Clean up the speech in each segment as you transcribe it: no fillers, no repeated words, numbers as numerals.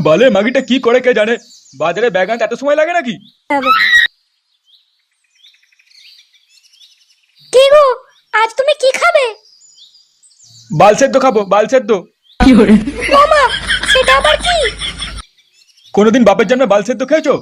বালে মাগিটা কি করে কে জানে। বাজারে ব্যাগ আনতে এত সময় লাগে নাকি? কি গো, আজ তুমি কি খাবে? বাল সেদ্ধ খাবো, বাল সেদ্ধ। মামা, সেটা আবার কি? কোনোদিন বাপের জন্য বাল সেদ্ধ খেয়েছো?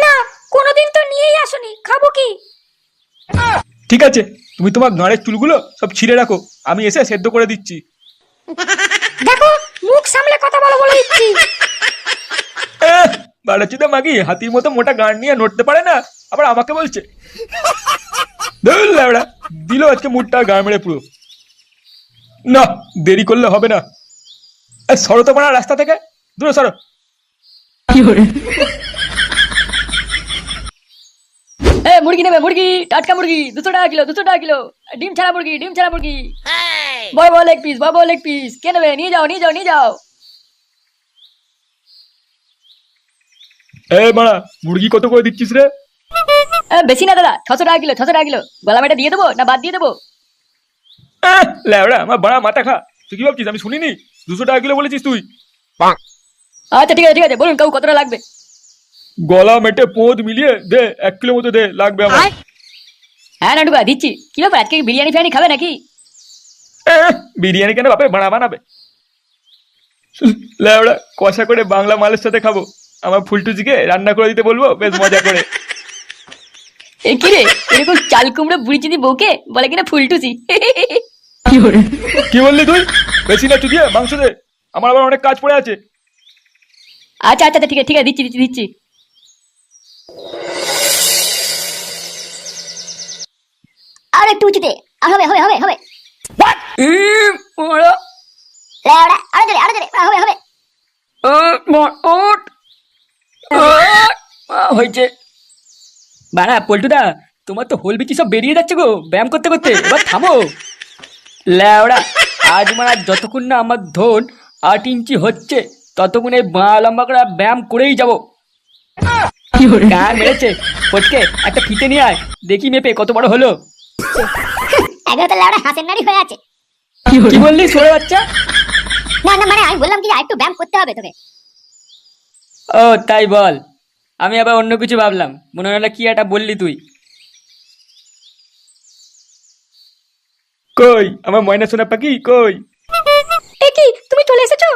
না, কোনোদিন তো নিয়েই আসোনি, খাবো কি? ঠিক আছে, তুমি তোমার গাঁড়ের চুলগুলো সব ছিঁড়ে রাখো, আমি এসে সেদ্ধ করে দিচ্ছি। দেখো, মুখ সামলে কথা বলো বলে দিচ্ছি। বাড়াচ্ছিদা মাগি হাতির মতো মোটা গাঁড় নিয়ে নড়তে পারে না, আবার আমাকে বলছে। ধুর ল্যাবড়া, দিল আজকে মুডটা গাঁ মেরে পুরো। না, দেরি করলে হবে না। সরো তো মারা রাস্তা থেকে, দূরে সরো। মুরগি নেবে, মুরগি, টাটকা মুরগি 200 টাকা কিলো, 200 টাকা কিলো। ডিম ছাড়া মুরগি, ডিম ছাড়া মুরগি। বড় বড় লেগ পিস, বড় বড় লেগ পিস। কে নেবে? নিয়ে যাও, নিয়ে যাও, নিয়ে যাও। মারা, মুরগি কত করে দিচ্ছিস রে? বেশি না দাদা, 600 টাকা কিলো, 600 টাকা কিলো। গলা মেটা দিয়ে দেবো না বাদ দিয়ে দেবো? ল্যাবড়া, আমার বাড়া মাথা খা। তুই কি ভাবছিস আমি শুনিনি? 200 টাকা কিলো বলেছিস তুই। আচ্ছা ঠিক আছে, ঠিক আছে, বলুন কাউ কতটা লাগবে। গলা মেটে পোঁদ মিলিয়ে দে, 1 কিলো মতো দে, লাগবে আমার। হ্যাঁ নাটুকা দিচ্ছি। কি ব্যাপার, আজকে বিরিয়ানি ফিরিয়ানি খাবে নাকি? বিরিয়ানি কেন বাপে বাড়া বানাবে? ল্যাবড়া, কষা করে বাংলা মালের সাথে খাবো। আমার ফুলটুজিকে রান্না করে দিতে বলবো, বেশ মজা করে। কি রে, এরকম চাল কুমড়ো বুড়ি চিনি বউকে বলে কিনা ফুলটুসি। কি বললি তুই? বেশি না চুদিয়ে মাংস দে, আমার আবার অনেক কাজ পড়ে আছে। আচ্ছা আচ্ছা, ঠিক আছে ঠিক আছে, দিচ্ছি দিচ্ছি দিচ্ছি। আর একটু উঁচুতে। হবে হবে হবে হবে। ওরা লেওড়া, আরো জোরে, আরো জোরে, হবে হবে। হয়েছে। বাড়া পল্টুদা, তোমার তো হোল বিচি সব বেরিয়ে যাচ্ছে গো ব্যায়াম করতে করতে, এবার থামো। ল্যাওড়া, আজ মারা যতক্ষণ না আমার ধন 8 ইঞ্চি হচ্ছে ততক্ষণে বাঁ লম্বা করে ব্যায়াম করেই যাবো। গান মেরেছে ফটকে, একটা ফিতে নিয়ে আয়, দেখি মেপে কত বড় হলো। একবার তো লেওড়া হাসের নারী হয়ে আছে। কি বললি ছোড়ে বাচ্চা? না না, মানে আমি বললাম কি একটু ব্যায়াম করতে হবে তোকে। ও তাই বল, আমি আবার অন্য কিছু ভাবলাম, মনে হলো কি একটা বললি তুই। কই আমার ময়না সোনা পাখি কই? এ কি, তুমি চলে এসেছো?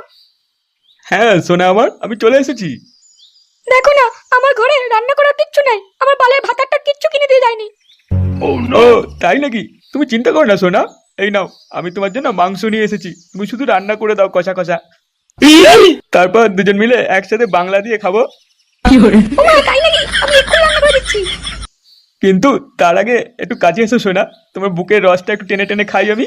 হ্যাঁ সোনা আমার, আমি চলে এসেছি। দেখো না, আমার ঘরে রান্না করার কিচ্ছু নাই, আমার বালের ভাতারটা কিচ্ছু কিনে দিয়ে যায়নি। ও তাই নাকি? তুমি চিন্তা করো না সোনা, এই নাও আমি তোমার জন্য মাংস নিয়ে এসেছি, তুমি শুধু রান্না করে দাও কষা কষা। তারপর দুজন মিলে একসাথে বাংলা দিয়ে খাবো। ওমা, তাই নাকি? আমি এক্ষুনি রান্না করে দিচ্ছি। কিন্তু তার আগে একটু কাছে এসো সোনা, তোমার বুকের রসটা একটু টেনে টেনে খাই আমি।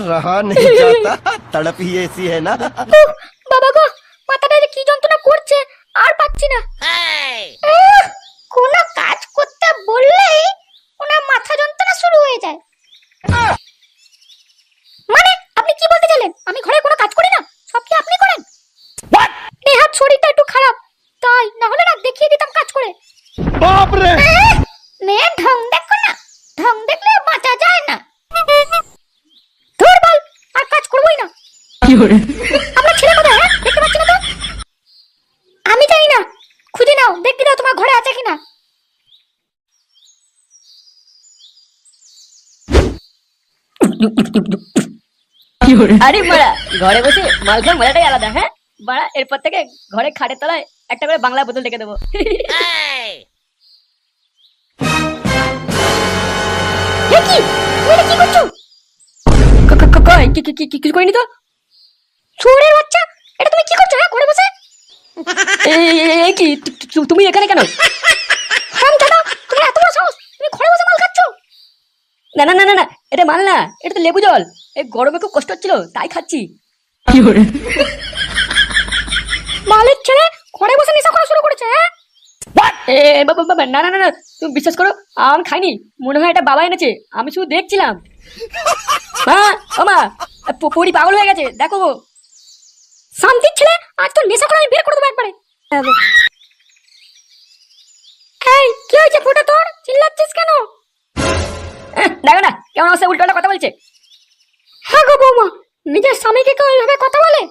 रहा नहीं जाता, तड़प ही ऐसी है ना। উহ, বাবা গো, মাথাটা যে কি যন্ত্রণা করছে, আর পাচ্ছি না। কোনো কাজ করতে বললেই ওনার মাথা যন্ত্রণা শুরু হয়ে যায়। মানে আপনি কি বলতে চাইলেন? আমি ঘরে কোনো কাজ করি না, সব কি আপনি করেন? নেহাত শরীরটা একটু খারাপ, তাই না হলে না দেখিয়ে দিতাম কাজ করে। बाप रे, মেয়ে ঢং দেখো না, ঢং দেখলে বাঁচা যায় না। ধুর বল, আর কাজ করবোই না। আপনার ছেলে কোথায়? হ্যাঁ, দেখতে পাচ্ছি না তো। আমি জানি না, খুঁজে নাও, দেখতে দাও তোমার ঘরে আছে কিনা। আরে মারা, ঘরে বসে মাল খাওয়ার মজাটাই আলাদা। হ্যাঁ বাড়া, এরপর থেকে ঘরে খাটের তলায় একটা করে বাংলা বোতল রেখে দেবো। এ কি, তুমি এটা কি করছো? কই কিছু করিনি তো। শুয়োরের বাচ্চা, এটা তুমি কি করছো? হ্যাঁ, ঘরে বসে। এই কি, তুমি এখানে কেন? হারামজাদা, তোমার এত বড় সাহস, তুমি ঘরে বসে মাল খাচ্ছো? না না না না না, এটা মাল না, এটা তো লেবু জল। এই গরমে খুব কষ্ট হচ্ছিল তাই খাচ্ছি। মালের ছেলে ঘরে বসে নেশা করা শুরু করেছে। হ্যাঁ, বাবা না না না না, তুমি বিশ্বাস করো আমি খাইনি, মনে হয় এটা বাবা এনেছে, আমি শুধু দেখছিলাম। মা, ও মা, পরি পাগল হয়ে গেছে দেখো। শান্তির ছেলে, আজ তো নেশা করে আমি বের করে দেবো একবারে। এই কি হয়েছে ফোটা তোর, চিল্লাচ্ছিস কেন? দেখো না কেমন আছে, উল্টো কথা বলছে। হ্যাঁ গো বৌমা, নিজের স্বামীকে কেউ এইভাবে কথা বলে?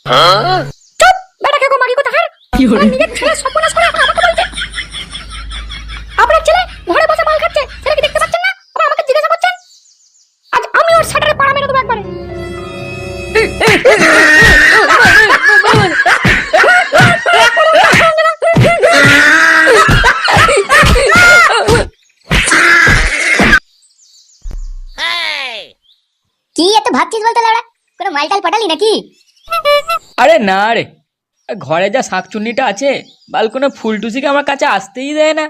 চুপ বেটাকে গো মাগি কোথাকার আমার নিজের ছেলে সর্বনাশ করে এখন আমাকে বলছে আপনার ছেলে ঘরে বসে মাল খাচ্ছে সেটা কি দেখতে পাচ্ছেন না আবার আমাকে জিজ্ঞাসা করছেন আজ আমি ওর শাটারে পাড়া মেরে দেবো একবারে কি এত ভাবছিস বলতে লাউড়া কোনো মালটাল পাঠালি নাকি? আরে না রে, ঘরে যা শাকচুন্নিটা আছে বাল কোনো ফুলটুসিকে আমার কাছে আসতেই দেয় না।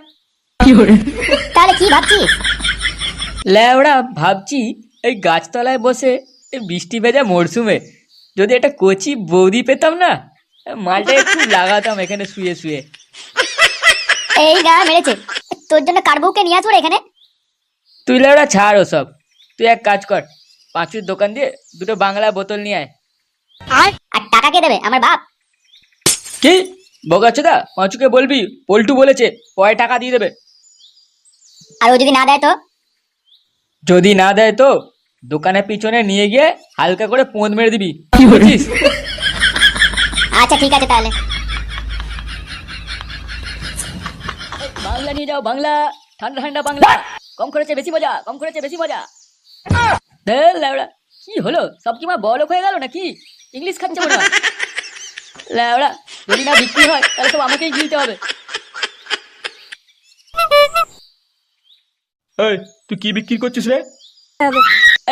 তাহলে কি ভাবছিস? ল্যাওড়া ভাবছি এই গাছতলায় বসে এই বৃষ্টি ভেজা মরশুমে যদি একটা কচি বৌদি পেতাম না, মালটা একটু লাগাতাম এখানে শুয়ে শুয়ে। এই গা মেরেছে, তোর জন্য কার বউকে নিয়ে আসবো রে এখানে। তুই ল্যাওড়া ছাড় ওসব, তুই এক কাজ কর, পাঁচুর দোকান দিয়ে দুটো বাংলা বোতল নিয়ে আয়। আর টাকা কে দেবে? আমার বাপ। কি বগাচ্ছদা, পাঁচুকে বলবি পল্টু বলেছে পরে টাকা দিয়ে দেবে। আর ও যদি না দেয় তো? যদি না দেয় তো দোকানের পিছনে নিয়ে গিয়ে হালকা করে পোঁদ মেরে দিবি, বুঝছিস? আচ্ছা ঠিক আছে তাহলে। বাংলা নিয়ে যাও, বাংলা, ঠান্ডা ঠান্ডা বাংলা, কম খরচে বেশি মজা, কম খরচে বেশি মজা। দেখ ল্যাওড়া কি হলো, সব কি মা বড়লোক হয়ে গেল নাকি? ইংলিশ খাচ্ছে মনে হয়। ল্যাওড়া যদি না বিক্রি হয় তাহলে সব আমাকেই গিলতে হবে। এই তুই কি বিক্রি করছিস রে?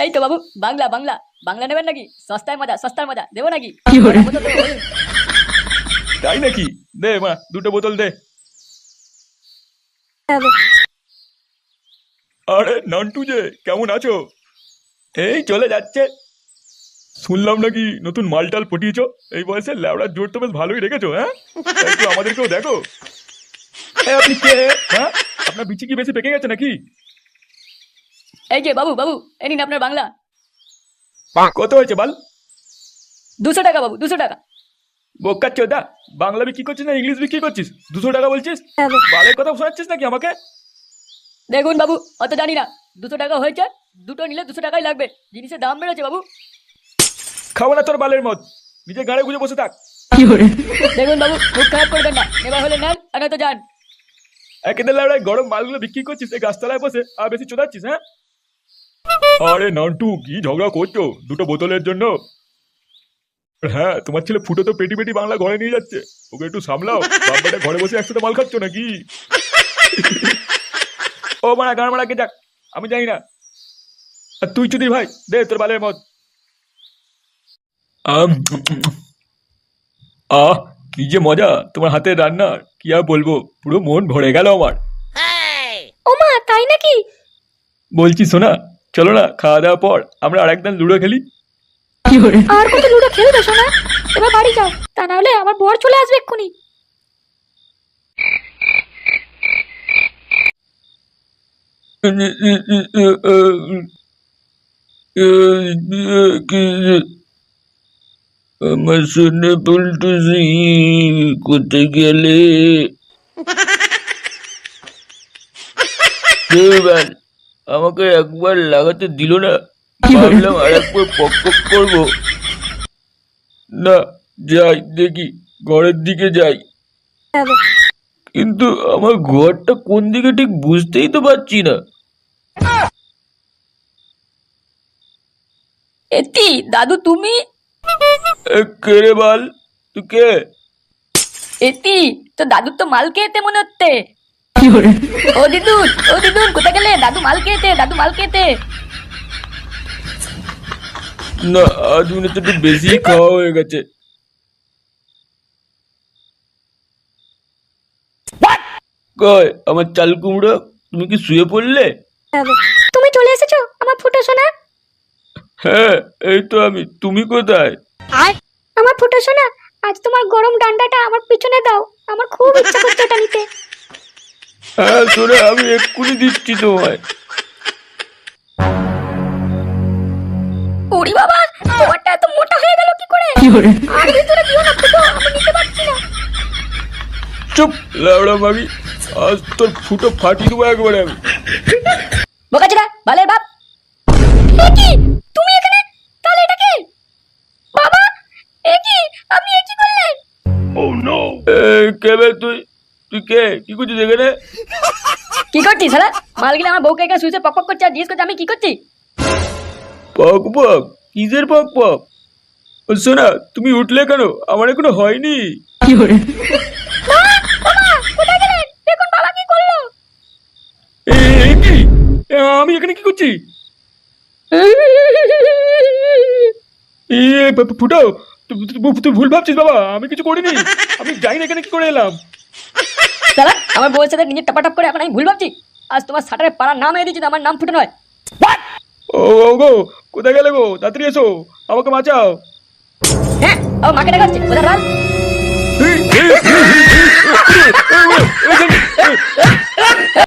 এই তো বাবু বাংলা বাংলা, বাংলা নেবেন নাকি? সস্তায় মজা, সস্তার মজা দেবো নাকি? তাই নাকি? দে মা দুটো বোতল দে। আরে নান্টু যে, কেমন আছো? এই চলে যাচ্ছে। শুনলাম নাকি নতুন মালটাল পটিয়েছো, এই বয়সে ল্যাবড়ার জোর তো বেশ ভালোই রেখেছো। হ্যাঁ, একটু আমাদেরকেও দেখো। আপনি কে? হ্যাঁ, আপনার বিচি কি বেশি পেকে গেছে নাকি? এই যে বাবু বাবু, এই নিন আপনার বাংলা। কত হয়েছে বাল? 200 টাকা বাবু, 200 টাকা। বোকাচ্ছ দা, বাংলা বিক্রি করছিস না ইংলিশ বিক্রি করছিস? 200 টাকা বলছিস? বালের কথা শোনাচ্ছিস নাকি আমাকে? দেখুন বাবু, অত জানি না, 200 টাকা হয়েছে, দুটো নিলে 200 টাকাই লাগবে, জিনিসের দাম বেড়েছে বাবু। খাবো না তোর বালের মদ, নিজে গাড়ি গুঁজে বসে থাক। দেখুন বাবু, মুখ খারাপ করবেন না, এবার হলে নেন আর নয়তো যান। একেদের লাউড়ায় গরম মালগুলো বিক্রি করছিস এই গাছতলায় বসে, আর বেশি চোদাচ্ছিস। হ্যাঁ, আরে নান্টু কি ঝগড়া করছো দুটো বোতলের জন্য? হ্যাঁ, তোমার ছেলে ফুটো তো পেটি পেটি বাংলা ঘরে নিয়ে যাচ্ছে, ওকে একটু সামলাও। বাবাটা ঘরে বসে একসাথে মাল খাচ্ছ নাকি? ও মারা গান মারা কে যাক, আমি জানি না। আর তুই চুদির ভাই দে তোর বালের মদ। আহ কি যে মজা তোমার হাতের রান্না, কি আর বলবো, পুরো মন ভরে গেল আমার। ও মা তাই নাকি? বলছি শোনা, চলো না খাওয়া দাওয়ার পর আমরা আর একদম লুডো খেলি। আর কত লুডো খেলবে শোনা, এবার বাড়ি যাও, তা না হলে আমার বর চলে আসবে এক্ষুনি। আমার শুনে বলতেছি কোথায় গেলে? আমাকে একবার লাগাতে দিল না, ভাবলাম আর একবার পক পক করবো। না যাই দেখি, ঘরের দিকে যাই, কিন্তু আমার ঘরটা কোন দিকে ঠিক বুঝতেই তো পারছি না। এতি দাদু তুমি? কে রে বাল, তুই কে? এতি তো দাদুর তো মাল খেতে মনে হচ্ছে। ও দিদুন, ও দিদুন কোথায় গেলে? দাদু মাল খেতে, দাদু মাল খেতে। না আজ মনে হচ্ছে একটু বেশি খাওয়া হয়ে গেছে। কয় আমার চাল কুমড়ো, তুমি কি শুয়ে পড়লে? তুমি চলে এসেছো আমার ফুটো সোনা? হ্যাঁ এই তো আমি, তুমি কোথায়? আমার ফুটো সোনা, আজ তোমার গরম ডান্ডাটা আমার পিছনে দাও, আমার খুব ইচ্ছা করছে ওটা নিতে। হ্যাঁ তোরে আমি এক্ষুনি দিচ্ছি তোমায়। ওরে বাবা, তোমারটা এত মোটা হয়ে গেল কি করে? আর ভিতরে দিও না ফুটো, আমি নিতে পারছি না। চুপ লাউড়া মাগি, আজ তোর ফুটো ফাটিয়ে দেবো একবারে আমি। বোকাচোদা বালের বাপ। এ কি তুমি এখানে? তাহলে এটা কি? বাবা এ কি কে বে তুই? তুই কে? কি করছিস এখানে? কি করছিস সারা? মালগুলো আমার বউকে এখানে শুয়েছে পক পক করছে আর জিজ্ঞেস করছে আমি কি করছি। পক পক? কিসের পক পক? ও শোনা, তুমি উঠলে কেন? আমার এখনো হয়নি। কোথায় গেলেন? দেখুন বাবা কি করলো। এই কি? আমি এখানে কি করছি? ফুটো, তুই ভুল ভাবছিস বাবা, আমি কিছু করিনি। আমি জানি না এখানে কি করে এলাম। সারা আমার বউয়ের সাথে নিজের টাপাটাপ করে এখন আমি ভুল ভাবছি। আজ তোমার সাটারে পাড়ার নাম এনে দিচ্ছি, আমার নাম ফুটো নয়। ও গো, কোথায় গেলে গো? তাড়াতাড়ি এসো, আমাকে বাঁচাও। হ্যাঁ ও মাকে দেখাচ্ছে ওদের রাল। এই, এই, এই, এই, এই, এই, এই, এই, এই, এই, এই,